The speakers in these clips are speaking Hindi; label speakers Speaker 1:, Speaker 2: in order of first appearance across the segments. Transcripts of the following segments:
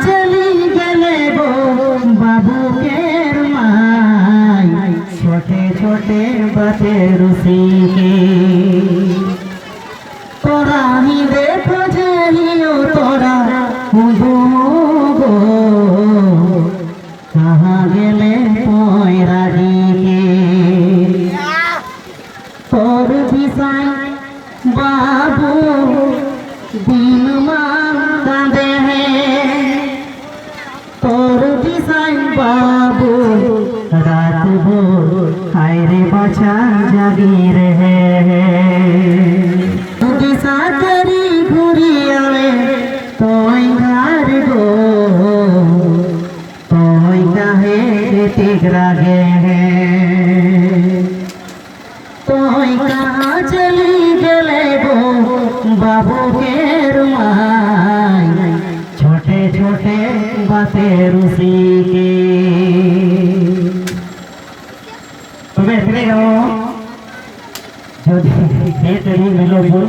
Speaker 1: चली गले गो बाबूकेर माई छोटे छोटे बाते रुसी के तोरा ही देखो जहियो तोरा गो कहाँ गेले पोयरा के तोर बिसाई बाबू दिन कांदे हैं तोर बिसाई बाबू रात भोर हाय रे बचा जागी रहे दिशा करी घुरी आवे तोय घर गो तोय काहे तिगरा गे तोय कहाँ चली गले गो बाबू के रुमाई छोटे छोटे बातें रुसी के तो बैठने गो जो तेरी मिलो बोल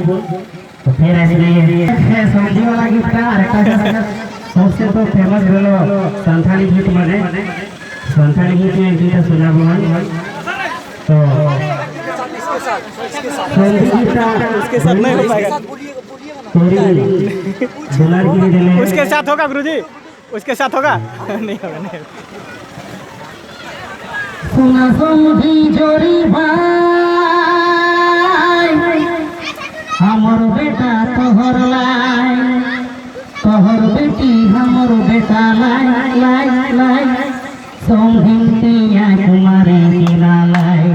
Speaker 1: तो फिर ऐसे नहीं समझी वाला गिटार सबसे तो फेमस बोलो संथाली गीत मने संथाली गीत में गीत सुना बोल तो
Speaker 2: उसके साथ नहीं हो पाएगा। उसके साथ होगा गुरुजी, उसके साथ होगा नहीं होगा नहीं होगा।
Speaker 1: सुना समझी जोरी भाई हमर बेटा तोहर लाई तोहर बेटी हमर बेटा लाई लाई लाई समझिया कुमारी किना लाई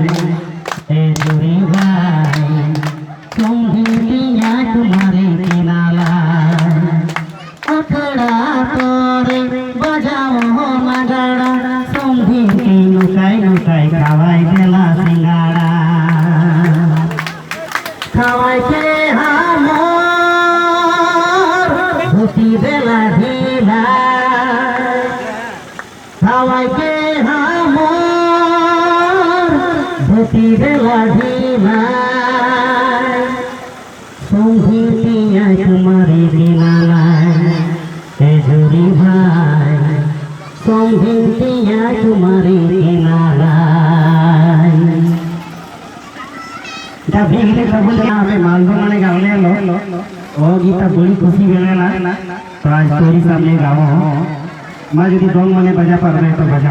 Speaker 1: ए जोरी भाई समझिया कुमारी किना लाई अखड़ा तोरे बजाओ हो नगाड़ा समझी लुकाई लुकाई खावाई देला सिंगाड़ा खावाई के हमर धोती देला ढीला खावाई के हमर धोती देला ढीला समझिया कुमारी बिना लाई ए जोरी भाई समझिया कुमारी बिना लाई जब भीगले तब हमें मालूम माने गावले लो ओ गीता बड़ी खुशी मिलेला तो आज तोरी सामने गाओ मैं यदि दोंग माने बजा पा रहे तो बजा